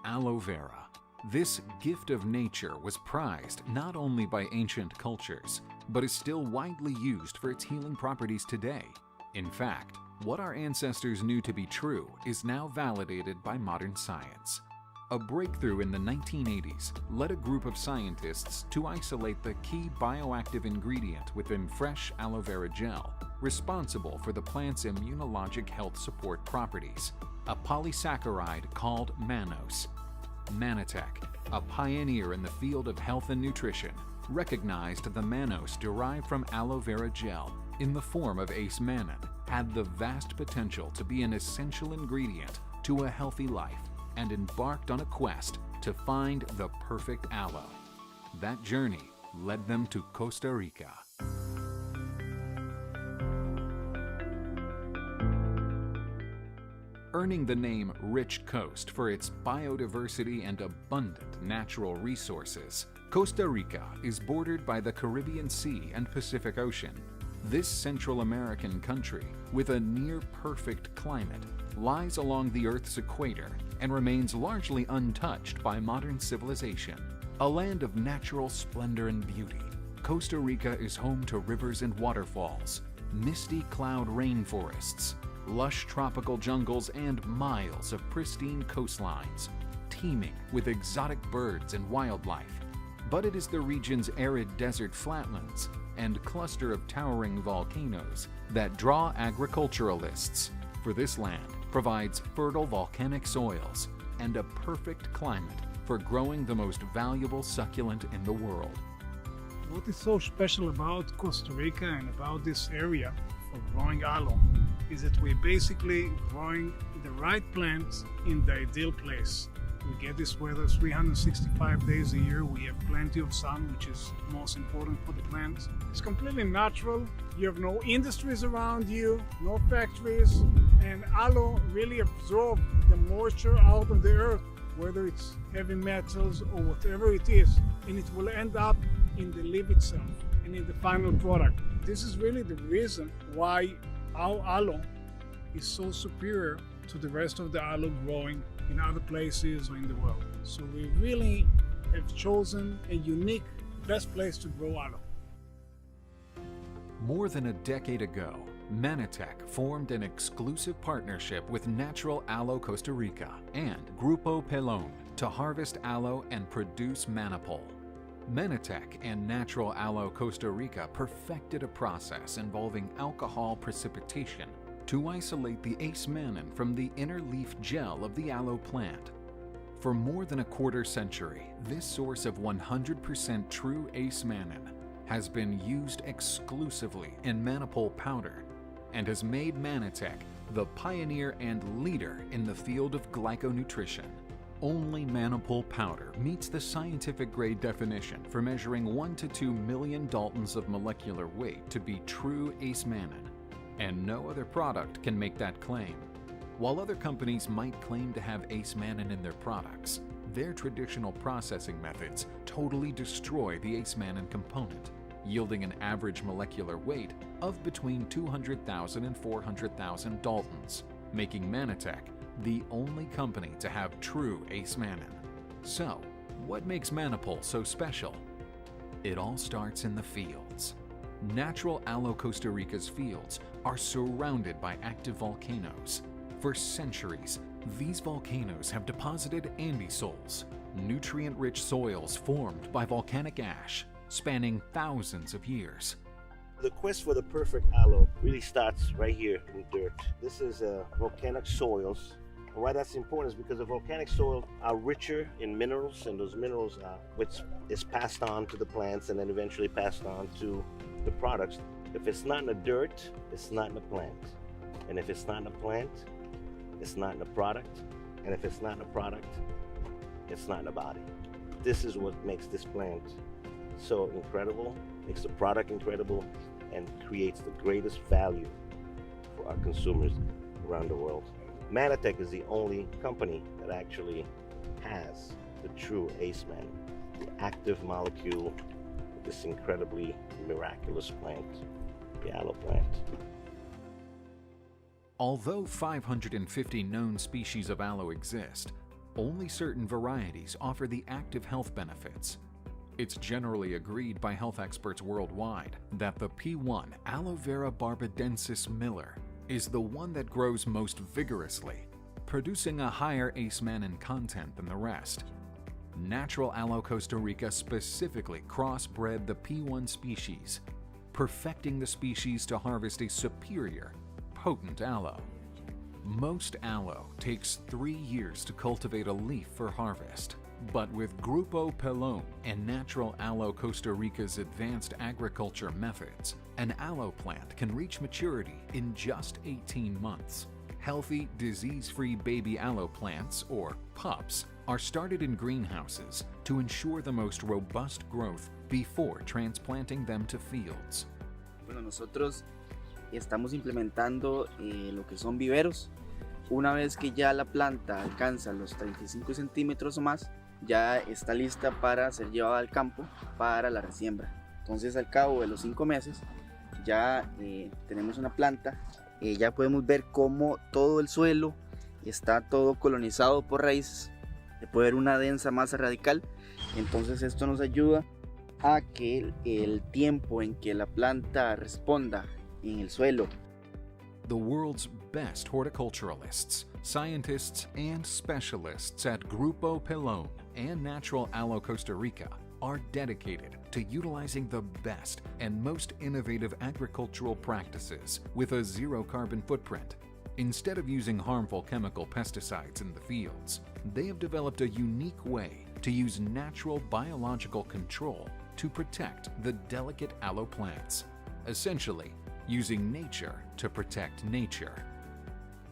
aloe vera. This gift of nature was prized not only by ancient cultures, but is still widely used for its healing properties today. In fact, what our ancestors knew to be true is now validated by modern science. A breakthrough in the 1980s led a group of scientists to isolate the key bioactive ingredient within fresh aloe vera gel, responsible for the plant's immunologic health support properties, a polysaccharide called mannose. Manatech, a pioneer in the field of health and nutrition, recognized the mannose derived from aloe vera gel in the form of Acemannan had the vast potential to be an essential ingredient to a healthy life, and embarked on a quest to find the perfect aloe. That journey led them to Costa Rica. Earning the name Rich Coast for its biodiversity and abundant natural resources, Costa Rica is bordered by the Caribbean Sea and Pacific Ocean. This Central American country, with a near-perfect climate, lies along the Earth's equator and remains largely untouched by modern civilization. A land of natural splendor and beauty, Costa Rica is home to rivers and waterfalls, misty cloud rainforests, lush tropical jungles, and miles of pristine coastlines, teeming with exotic birds and wildlife. But it is the region's arid desert flatlands and cluster of towering volcanoes that draw agriculturalists, for this land provides fertile volcanic soils and a perfect climate for growing the most valuable succulent in the world. What is so special about Costa Rica and about this area for growing aloe is that we're basically growing the right plants in the ideal place. We get this weather 365 days a year. We have plenty of sun, which is most important for the plants. It's completely natural. You have no industries around you, no factories, and aloe really absorbs the moisture out of the earth, whether it's heavy metals or whatever it is, and it will end up in the leaf itself and in the final product. This is really the reason why our aloe is so superior to the rest of the aloe growing in other places or in the world. So we really have chosen a unique, best place to grow aloe. More than a decade ago, Manatech formed an exclusive partnership with Natural Aloe Costa Rica and Grupo Pelon to harvest aloe and produce Manapol. Manatech and Natural Aloe Costa Rica perfected a process involving alcohol precipitation to isolate the Acemannan from the inner leaf gel of the aloe plant. For more than a quarter century, this source of 100% true Acemannan has been used exclusively in Manapol powder and has made Manatech the pioneer and leader in the field of glyconutrition. Only Manapol powder meets the scientific grade definition for measuring 1 to 2 million daltons of molecular weight to be true Acemannan, and no other product can make that claim. While other companies might claim to have Acemannan in their products, their traditional processing methods totally destroy the Acemannan component, yielding an average molecular weight of between 200,000 and 400,000 daltons, making Manatech the only company to have true Acemannan. So, what makes Manapol so special? It all starts in the fields. Natural Aloe Costa Rica's fields are surrounded by active volcanoes. For centuries, these volcanoes have deposited andisols, nutrient-rich soils formed by volcanic ash, spanning thousands of years. The quest for the perfect aloe really starts right here in the dirt. This is volcanic soils. And why that's important is because the volcanic soil are richer in minerals, and those minerals which is passed on to the plants and then eventually passed on to the products. If it's not in the dirt, it's not in the plant. And if it's not in the plant, it's not in the product. And if it's not in the product, it's not in the body. This is what makes this plant so incredible, makes the product incredible, and creates the greatest value for our consumers around the world. Manatech is the only company that actually has the true Acemannan, the active molecule of this incredibly miraculous plant, the aloe plant. Although 550 known species of aloe exist, only certain varieties offer the active health benefits. It's generally agreed by health experts worldwide that the P1 Aloe Vera barbadensis Miller is the one that grows most vigorously, producing a higher Acemannan content than the rest. Natural Aloe Costa Rica specifically crossbred the P1 species, perfecting the species to harvest a superior, potent aloe. Most aloe takes 3 years to cultivate a leaf for harvest, but with Grupo Pelon and Natural Aloe Costa Rica's advanced agriculture methods, an aloe plant can reach maturity in just 18 months. Healthy, disease-free baby aloe plants, or pups, are started in greenhouses to ensure the most robust growth before transplanting them to fields. Bueno, nosotros estamos implementando lo que son viveros. Una vez que ya la planta alcanza los 35 centímetros o más, ya está lista para ser llevada al campo para la resiembra. Entonces, al cabo de los 5 meses, ya tenemos una planta. Ya podemos ver cómo todo el suelo está todo colonizado por raíces. Se puede ver una densa masa radical. Entonces, esto nos ayuda a que el tiempo en que la planta responda en el suelo. The world's best horticulturalists, scientists, and specialists at Grupo Pelon and Natural Aloe Costa Rica are dedicated to utilizing the best and most innovative agricultural practices with a zero carbon footprint. Instead of using harmful chemical pesticides in the fields, they have developed a unique way to use natural biological control to protect the delicate aloe plants, essentially using nature to protect nature.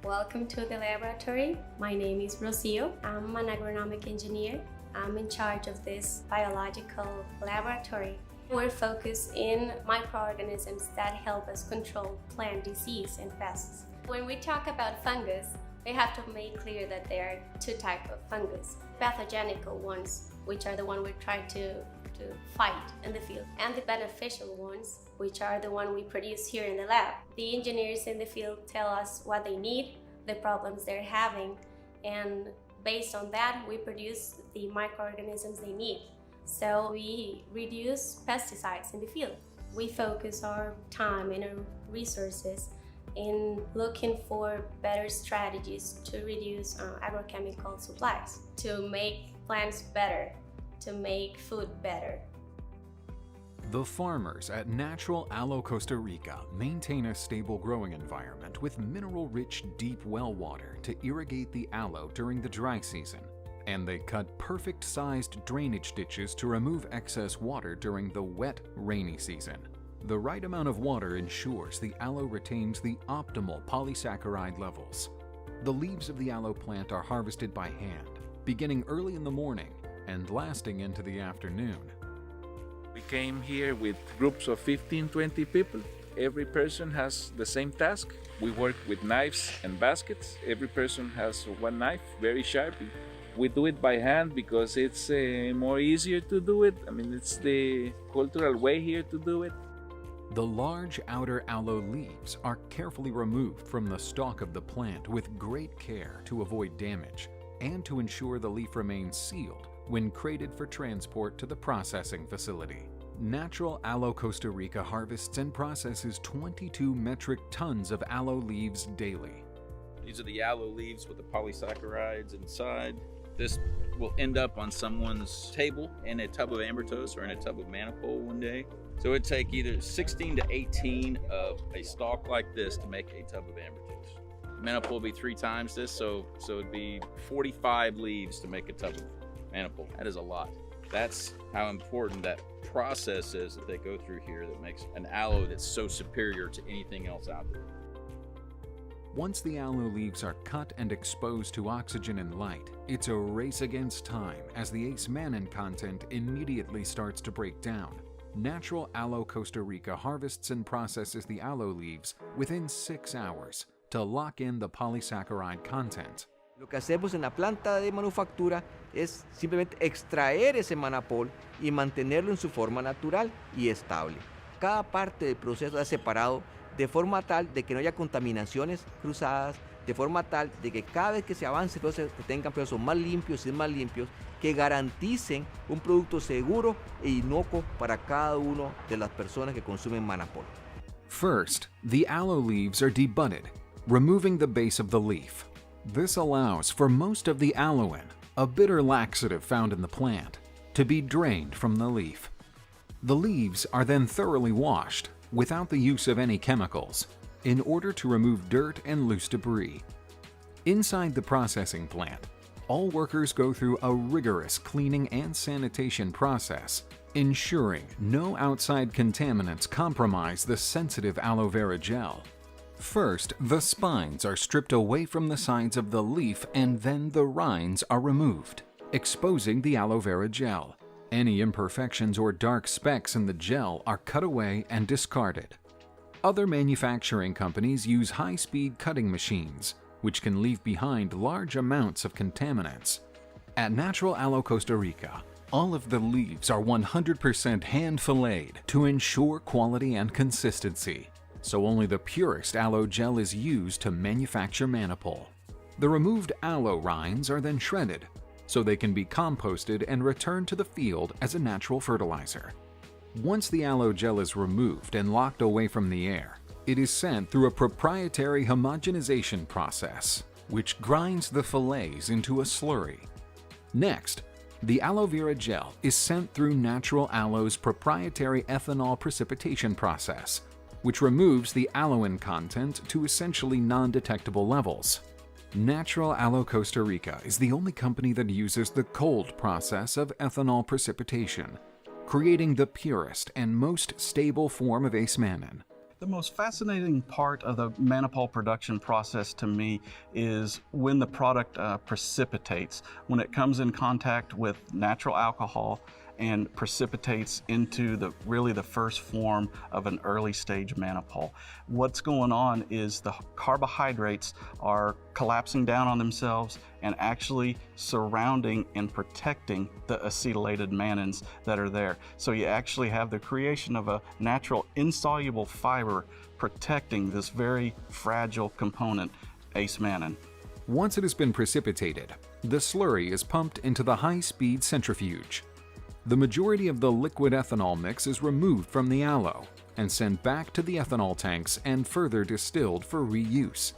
Welcome to the laboratory. My name is Rocio. I'm an agronomic engineer. I'm in charge of this biological laboratory. We're focused in microorganisms that help us control plant disease and pests. When we talk about fungus, we have to make clear that there are 2 types of fungus. Pathogenical ones, which are the one we're trying to fight in the field, and the beneficial ones, which are the one we produce here in the lab. The engineers in the field tell us what they need, the problems they're having, and based on that, we produce the microorganisms they need. So we reduce pesticides in the field. We focus our time and our resources in looking for better strategies to reduce agrochemical supplies, to make plants better, to make food better. The farmers at Natural Aloe Costa Rica maintain a stable growing environment with mineral-rich deep well water to irrigate the aloe during the dry season, and they cut perfect-sized drainage ditches to remove excess water during the wet, rainy season. The right amount of water ensures the aloe retains the optimal polysaccharide levels. The leaves of the aloe plant are harvested by hand, beginning early in the morning and lasting into the afternoon. We came here with groups of 15-20 people. Every person has the same task. We work with knives and baskets. Every person has one knife, very sharp. We do it by hand because it's more easier to do it. I mean, it's the cultural way here to do it. The large outer aloe leaves are carefully removed from the stalk of the plant with great care to avoid damage and to ensure the leaf remains sealed when crated for transport to the processing facility. Natural Aloe Costa Rica harvests and processes 22 metric tons of aloe leaves daily. These are the aloe leaves with the polysaccharides inside. This will end up on someone's table in a tub of ambertos or in a tub of Manapol one day. So it'd take either 16 to 18 of a stalk like this to make a tub of ambertos. Manapol would be 3 times this, so it'd be 45 leaves to make a tub of Manapol. That is a lot. That's how important that process is that they go through here that makes an aloe that's so superior to anything else out there. Once the aloe leaves are cut and exposed to oxygen and light, it's a race against time as the Acemannan content immediately starts to break down. Natural Aloe Costa Rica harvests and processes the aloe leaves within 6 hours to lock in the polysaccharide content. Lo que hacemos en la planta de manufactura es simplemente extraer ese manapol y mantenerlo en su forma natural y estable. Cada parte del proceso es separado de forma tal de que no haya contaminaciones cruzadas, de forma tal de que cada vez que se avance que tengan procesos más limpios y más limpios, que garanticen un producto seguro e inocuo para cada uno de las personas que consumen Manapol. First, the aloe leaves are debudded, removing the base of the leaf. This allows for most of the aloin, a bitter laxative found in the plant, to be drained from the leaf. The leaves are then thoroughly washed, without the use of any chemicals, in order to remove dirt and loose debris. Inside the processing plant, all workers go through a rigorous cleaning and sanitation process, ensuring no outside contaminants compromise the sensitive aloe vera gel. First, the spines are stripped away from the sides of the leaf and then the rinds are removed, exposing the aloe vera gel. Any imperfections or dark specks in the gel are cut away and discarded. Other manufacturing companies use high-speed cutting machines, which can leave behind large amounts of contaminants. At Natural Aloe Costa Rica, all of the leaves are 100% hand-filleted to ensure quality and consistency, so only the purest aloe gel is used to manufacture Manapol. The removed aloe rinds are then shredded, so they can be composted and returned to the field as a natural fertilizer. Once the aloe gel is removed and locked away from the air, it is sent through a proprietary homogenization process, which grinds the fillets into a slurry. Next, the aloe vera gel is sent through Natural Aloe's proprietary ethanol precipitation process, which removes the aloin content to essentially non-detectable levels. Natural Aloe Costa Rica is the only company that uses the cold process of ethanol precipitation, creating the purest and most stable form of Acemannan. The most fascinating part of the Manapol production process to me is when the product precipitates, when it comes in contact with natural alcohol and precipitates into the first form of an early stage Manapol. What's going on is the carbohydrates are collapsing down on themselves and actually surrounding and protecting the acetylated mannans that are there. So you actually have the creation of a natural insoluble fiber protecting this very fragile component, Acemannan. Once it has been precipitated, the slurry is pumped into the high-speed centrifuge. The majority of the liquid ethanol mix is removed from the aloe and sent back to the ethanol tanks and further distilled for reuse.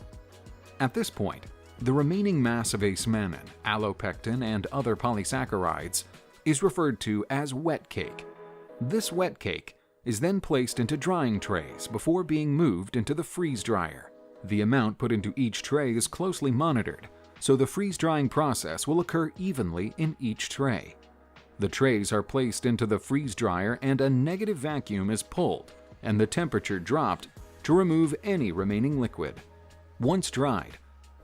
At this point, the remaining mass of Acemannan, allopectin, and other polysaccharides is referred to as wet cake. This wet cake is then placed into drying trays before being moved into the freeze dryer. The amount put into each tray is closely monitored, so the freeze-drying process will occur evenly in each tray. The trays are placed into the freeze dryer and a negative vacuum is pulled and the temperature dropped to remove any remaining liquid. Once dried,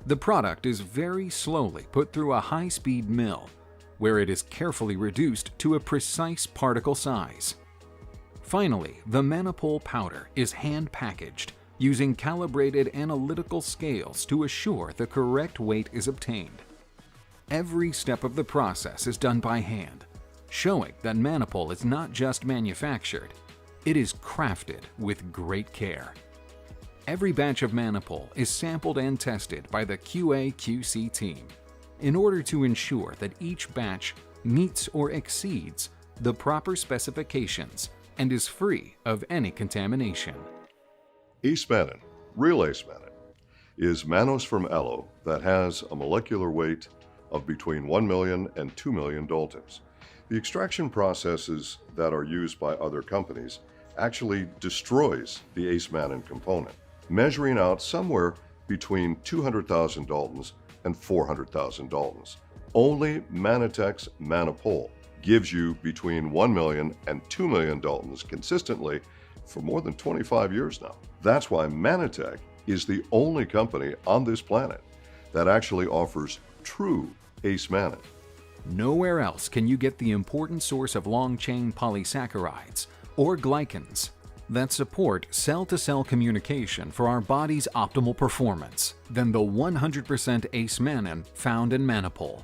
the product is very slowly put through a high-speed mill, where it is carefully reduced to a precise particle size. Finally, the Manapol powder is hand-packaged using calibrated analytical scales to assure the correct weight is obtained. Every step of the process is done by hand, showing that Manapol is not just manufactured, it is crafted with great care. Every batch of Manapol is sampled and tested by the QA/QC team in order to ensure that each batch meets or exceeds the proper specifications and is free of any contamination. Acemannan, real Acemannan, is mannose from aloe that has a molecular weight of between 1 million and 2 million daltons. The extraction processes that are used by other companies actually destroys the Acemannan component, measuring out somewhere between 200,000 daltons and 400,000 daltons. Only Manatech's Manapol gives you between 1 million and 2 million daltons consistently for more than 25 years now. That's why Manatech is the only company on this planet that actually offers true Acemannan. Nowhere else can you get the important source of long-chain polysaccharides, or glycans, that support cell-to-cell communication for our body's optimal performance than the 100% Acemannan found in Manapol.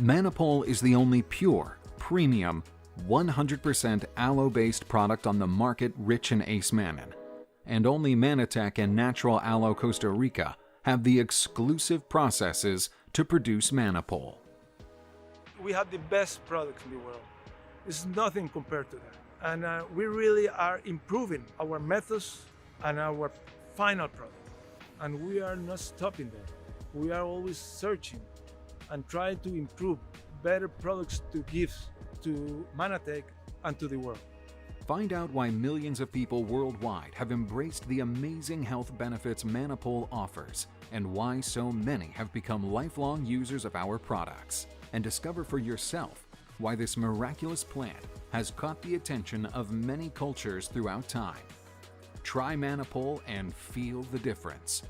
Manapol is the only pure, premium, 100% aloe-based product on the market rich in Acemannan, and only Manatech and Natural Aloe Costa Rica have the exclusive processes to produce Manapol. We have the best products in the world. It's nothing compared to that. And we really are improving our methods and our final product. And we are not stopping there. We are always searching and trying to improve better products to give to Manatech and to the world. Find out why millions of people worldwide have embraced the amazing health benefits Manapol offers and why so many have become lifelong users of our products. And discover for yourself why this miraculous plant has caught the attention of many cultures throughout time. Try Manapol and feel the difference.